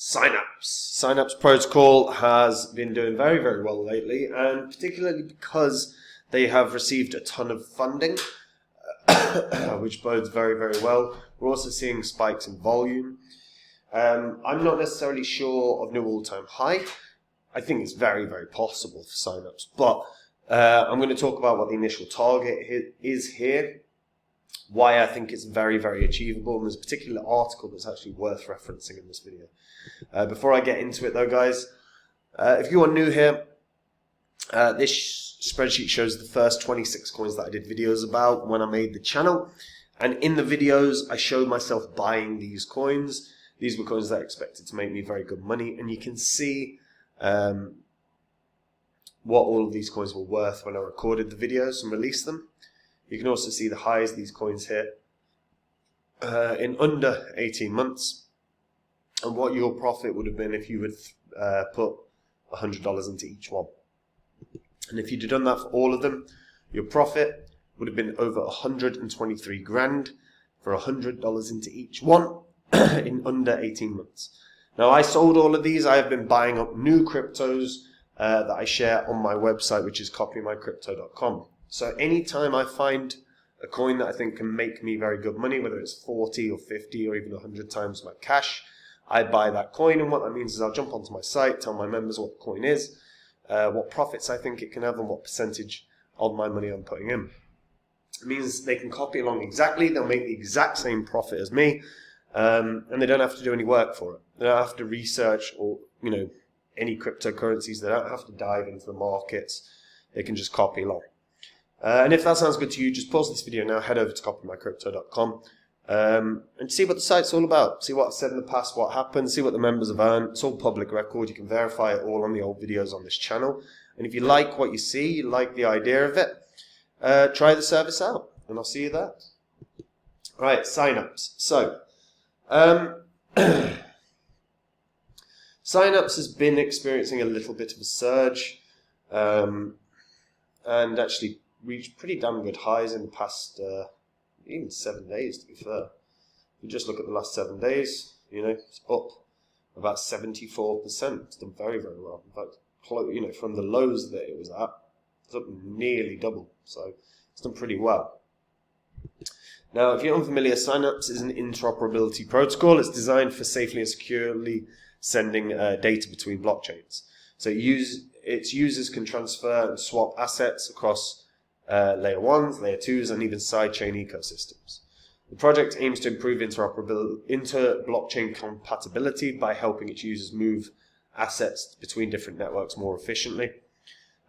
Synapse. Synapse protocol has been doing very, very well lately, and particularly because they have received a ton of funding, which bodes very, very well. We're also seeing spikes in volume. I'm not necessarily sure of new all-time high. I think it's very, very possible for Synapse, but I'm going to talk about what the initial target is here, why I think it's very, very achievable, and there's a particular article that's actually worth referencing in this video. Before I get into it though, guys, if you are new here, this spreadsheet shows the first 26 coins that I did videos about when I made the channel, and in the videos I showed myself buying these coins. These were coins that I expected to make me very good money, and you can see what all of these coins were worth when I recorded the videos and released them. You can also see the highs these coins hit in under 18 months, and what your profit would have been if you would put $100 into each one. And if you'd have done that for all of them, your profit would have been over 123 grand for $100 into each one in under 18 months. Now, I sold all of these. I have been buying up new cryptos that I share on my website, which is copymycrypto.com. So anytime I find a coin that I think can make me very good money, whether it's 40 or 50 or even 100 times my cash, I buy that coin. And what that means is I'll jump onto my site, tell my members what the coin is, what profits I think it can have, and what percentage of my money I'm putting in. It means they can copy along exactly. They'll make the exact same profit as me, and they don't have to do any work for it. They don't have to research or, any cryptocurrencies. They don't have to dive into the markets. They can just copy along. And if that sounds good to you, just pause this video now, head over to copymycrypto.com and see what the site's all about. See what I've said in the past, what happened, see what the members have earned. It's all public record. You can verify it all on the old videos on this channel. And if you like what you see, you like the idea of it, try the service out, and I'll see you there. Right, Synapse. So, Synapse has been experiencing a little bit of a surge, and actually reached pretty damn good highs in the past, even 7 days, to be fair. If you just look at the last 7 days, it's up about 74%. It's done very, very well. In fact, from the lows that it was at, it's up nearly double. So it's done pretty well. Now, if you're unfamiliar, Synapse is an interoperability protocol. It's designed for safely and securely sending data between blockchains. So its users can transfer and swap assets across layer 1s, layer 2s, and even sidechain ecosystems. The project aims to improve inter-blockchain compatibility by helping its users move assets between different networks more efficiently.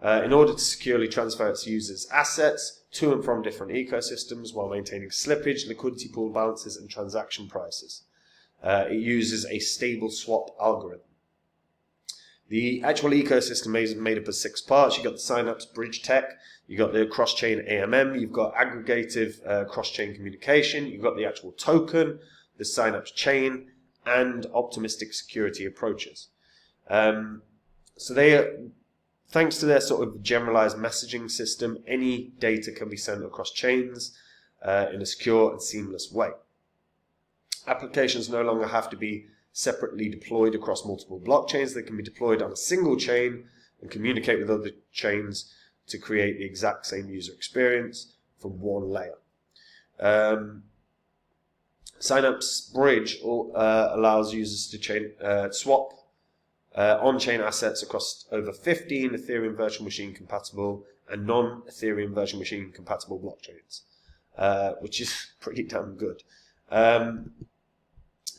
In order to securely transfer its users' assets to and from different ecosystems while maintaining slippage, liquidity pool balances, and transaction prices. It uses a stable swap algorithm. The actual ecosystem is made up of 6 parts. You've got the Synapse bridge tech, you've got the cross-chain AMM, you've got aggregative cross-chain communication, you've got the actual token, the Synapse chain, and optimistic security approaches. So thanks to their sort of generalized messaging system, any data can be sent across chains in a secure and seamless way. Applications no longer have to be separately deployed across multiple blockchains. They can be deployed on a single chain and communicate with other chains to create the exact same user experience from one layer. Synapse Bridge allows users to swap on-chain assets across over 15 Ethereum virtual machine compatible and non-Ethereum virtual machine compatible blockchains, which is pretty damn good. The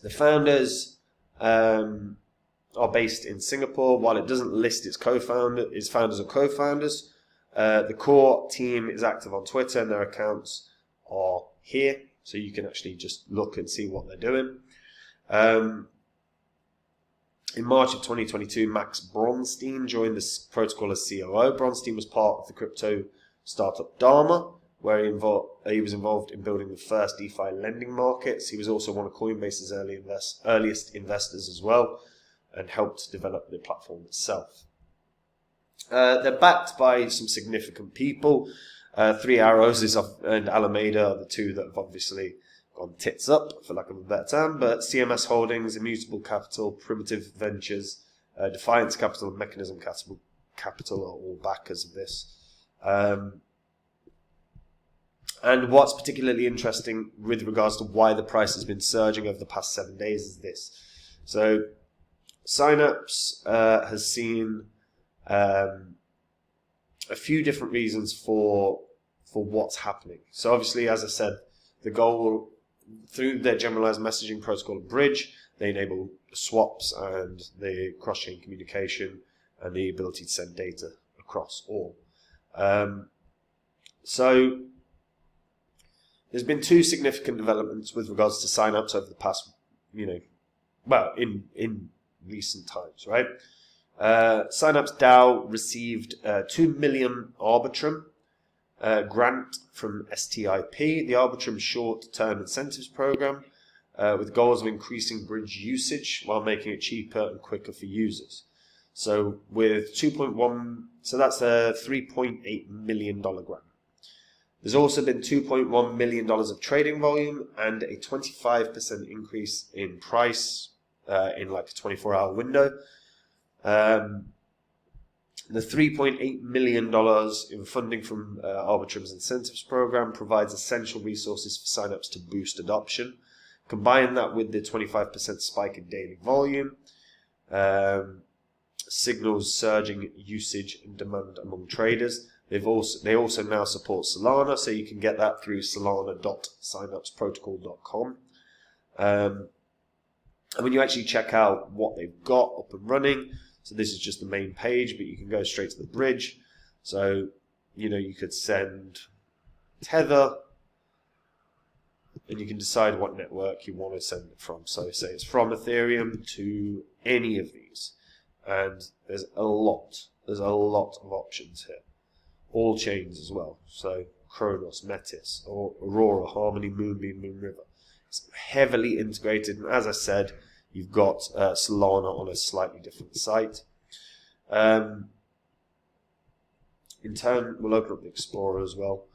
founders are based in Singapore. While it doesn't list its founders or co-founders, the core team is active on Twitter, and their accounts are here, so you can actually just look and see what they're doing. In March of 2022, Max Bronstein joined this protocol as COO. Bronstein was part of the crypto startup Dharma, where he was involved in building the first DeFi lending markets. He was also one of Coinbase's earliest investors as well, and helped develop the platform itself. They're backed by some significant people. Three Arrows and Alameda are the two that have obviously gone tits up, for lack of a better term, but CMS Holdings, Immutable Capital, Primitive Ventures, Defiance Capital, and Mechanism Capital are all backers of this. And what's particularly interesting with regards to why the price has been surging over the past 7 days is this. So Synapse has seen a few different reasons for what's happening. So obviously, as I said, the goal through their generalized messaging protocol bridge, they enable swaps and the cross-chain communication and the ability to send data across all. So there's been two significant developments with regards to Synapse over the past, in recent times, right? Synapse DAO received 2 million Arbitrum grant from STIP, the Arbitrum short-term incentives program, with goals of increasing bridge usage while making it cheaper and quicker for users. So with 2.1, so that's a $3.8 million grant. There's also been $2.1 million of trading volume and a 25% increase in price in like a 24-hour window. The $3.8 million in funding from Arbitrum's incentives program provides essential resources for Synapse to boost adoption. Combine that with the 25% spike in daily volume, signals surging usage and demand among traders. They also now support Solana, so you can get that through solana.synapseprotocol.com. And when you actually check out what they've got up and running, so this is just the main page, but you can go straight to the bridge. So, you could send Tether, and you can decide what network you want to send it from. So say it's from Ethereum to any of these. And there's a lot of options here. All chains as well. So Kronos, Metis, or Aurora, Harmony, Moonbeam, Moonriver. It's heavily integrated, and as I said, you've got Solana on a slightly different site. We'll open up the Explorer as well.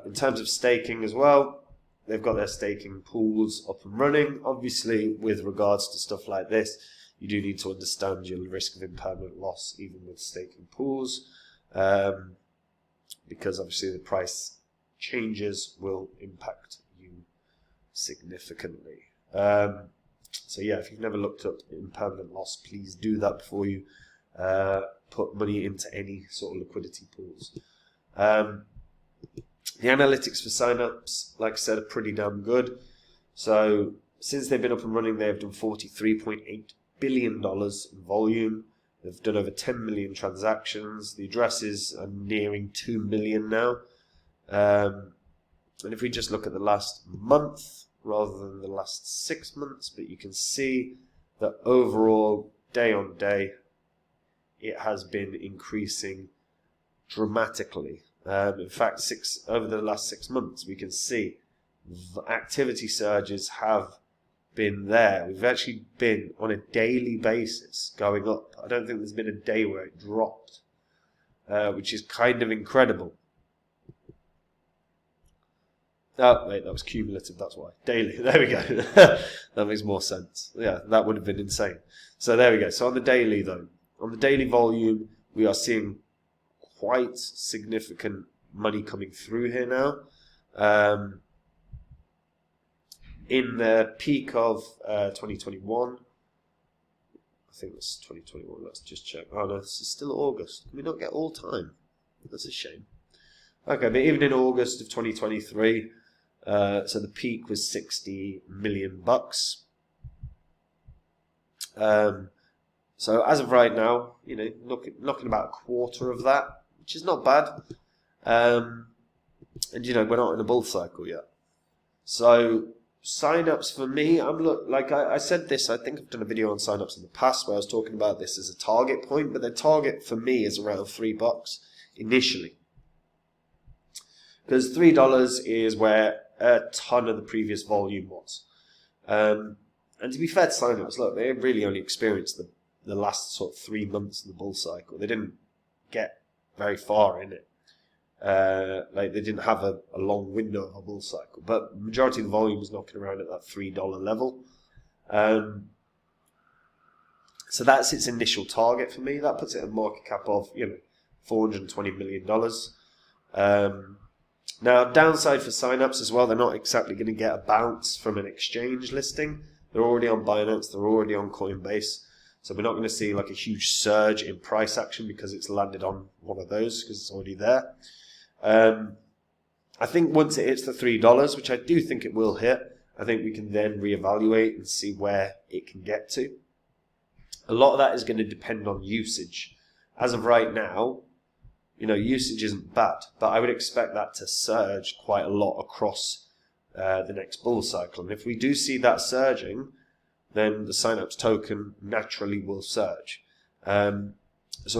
In terms of staking as well, they've got their staking pools up and running. Obviously, with regards to stuff like this, you do need to understand your risk of impermanent loss, even with staking pools, because obviously the price changes will impact you significantly. So yeah, if you've never looked up impermanent loss, please do that before you put money into any sort of liquidity pools. The analytics for Synapse, like I said, are pretty damn good. So since they've been up and running, they've done $43.8 billion in volume. They've done over 10 million transactions. The addresses are nearing 2 million now. And if we just look at the last month rather than the last 6 months, but you can see that overall, day on day, it has been increasing dramatically. In fact, over the last 6 months, we can see the activity surges have been there. We've actually been on a daily basis going up. I don't think there's been a day where it dropped, which is kind of incredible. Oh, wait, that was cumulative, that's why. Daily, there we go. That makes more sense. Yeah, that would have been insane. So there we go. So on the daily, though, on the daily volume, we are seeing quite significant money coming through here now. In the peak of 2021, I think it's 2021, let's just check. Oh no, this is still August. Can we not get all time? That's a shame. Okay, but even in August of 2023, so the peak was $60 million. So as of right now, knocking about a quarter of that, which is not bad. And we're not in a bull cycle yet. So Synapse for me, I said this, I think I've done a video on Synapse in the past where I was talking about this as a target point, but the target for me is around $3 initially. Because $3 is where a ton of the previous volume was. And to be fair to Synapse, look, they really only experienced the last sort of 3 months of the bull cycle. They didn't get very far in it. Like they didn't have a long window of a bull cycle, but the majority of the volume was knocking around at that $3 level. So that's its initial target for me. That puts it at a market cap of $420 million. Now, downside for Synapse as well, they're not exactly going to get a bounce from an exchange listing. They're already on Binance, they're already on Coinbase, so we're not going to see like a huge surge in price action because it's landed on one of those, because it's already there. I think once it hits the $3, which I do think it will hit, I think we can then reevaluate and see where it can get to. A lot of that is going to depend on usage. As of right now, usage isn't bad, but I would expect that to surge quite a lot across the next bull cycle. And if we do see that surging, then the Synapse token naturally will surge. So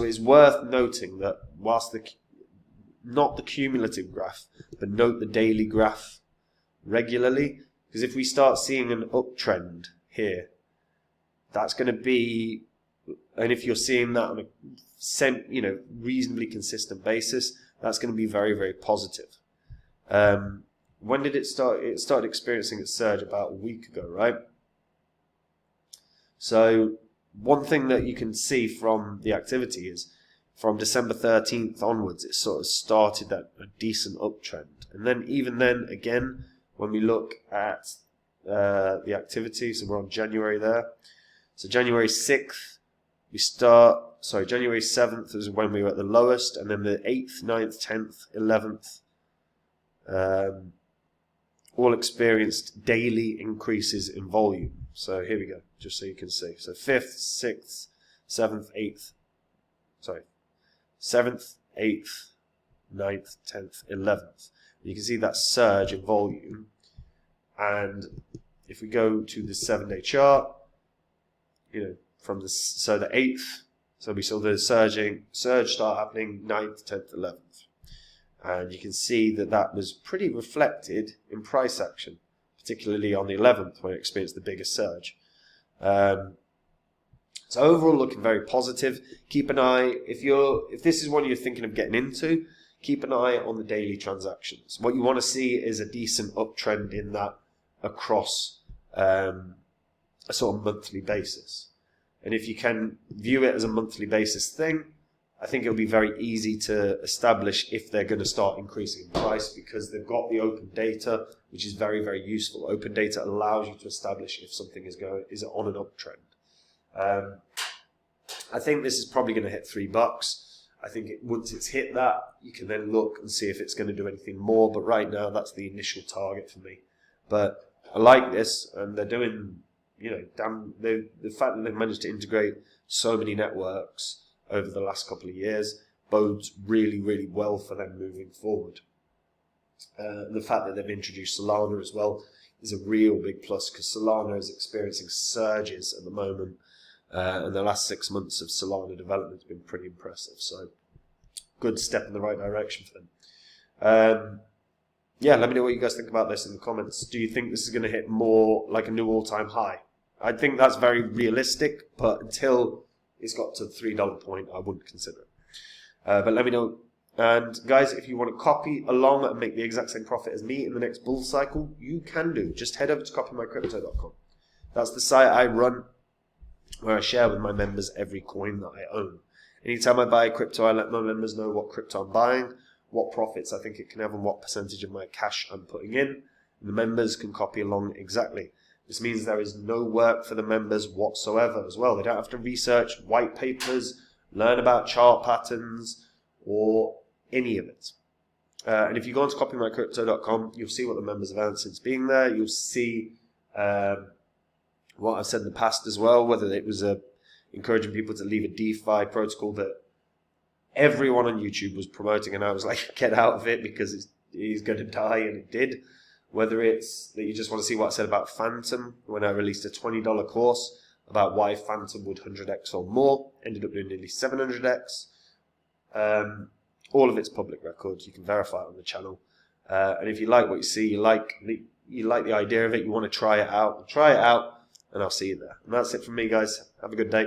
it's worth noting that whilst not the cumulative graph, but note the daily graph regularly, because if we start seeing an uptrend here, that's going to be, and if you're seeing that on a reasonably consistent basis, that's going to be very, very positive. When did it start? It started experiencing its surge about a week ago, right? So one thing that you can see from the activity is from December 13th onwards, it sort of started at a decent uptrend. And then even then, again, when we look at the activity, so we're on January there. So January 6th, January 7th is when we were at the lowest, and then the 8th, 9th, 10th, 11th, all experienced daily increases in volume. So here we go, just so you can see. So 5th, 6th, 7th, 8th, 9th, 10th, 11th. You can see that surge in volume. And if we go to the 7-day chart, from the 8th, so we saw the surge start happening 9th, 10th, 11th. And you can see that was pretty reflected in price action, particularly on the 11th when it experienced the biggest surge. So overall looking very positive. Keep an eye, if this is one you're thinking of getting into, keep an eye on the daily transactions. What you want to see is a decent uptrend in that across a sort of monthly basis. And if you can view it as a monthly basis thing, I think it'll be very easy to establish if they're going to start increasing in price, because they've got the open data, which is very, very useful. Open data allows you to establish if something is on an uptrend. I think this is probably going to hit $3. I think once it's hit that, you can then look and see if it's going to do anything more. But right now, that's the initial target for me. But I like this, and they're doing, the fact that they've managed to integrate so many networks over the last couple of years bodes really, really well for them moving forward. The fact that they've introduced Solana as well is a real big plus, because Solana is experiencing surges at the moment, and the last 6 months of Solana development has been pretty impressive. So, good step in the right direction for them. Let me know what you guys think about this in the comments. Do you think this is going to hit more like a new all-time high? I think that's very realistic, but until it's got to the $3 point, I wouldn't consider it. But let me know. And guys, if you want to copy along and make the exact same profit as me in the next bull cycle, you can do. Just head over to copymycrypto.com. That's the site I run, where I share with my members every coin that I own. Anytime I buy a crypto, I let my members know what crypto I'm buying, what profits I think it can have, and what percentage of my cash I'm putting in. And the members can copy along exactly. This means there is no work for the members whatsoever as well. They don't have to research white papers, learn about chart patterns, or any of it. And if you go on to copymycrypto.com, you'll see what the members have earned since being there. You'll see what I've said in the past as well, whether it was encouraging people to leave a DeFi protocol that everyone on YouTube was promoting, and I was like, get out of it because he's going to die, and it did. Whether it's that you just want to see what I said about Phantom when I released a $20 course about why Phantom would 100x or more, ended up doing nearly 700x. All of it's public record. You can verify it on the channel. And if you like what you see, you like the idea of it, you want to try it out, and I'll see you there. And that's it from me, guys. Have a good day.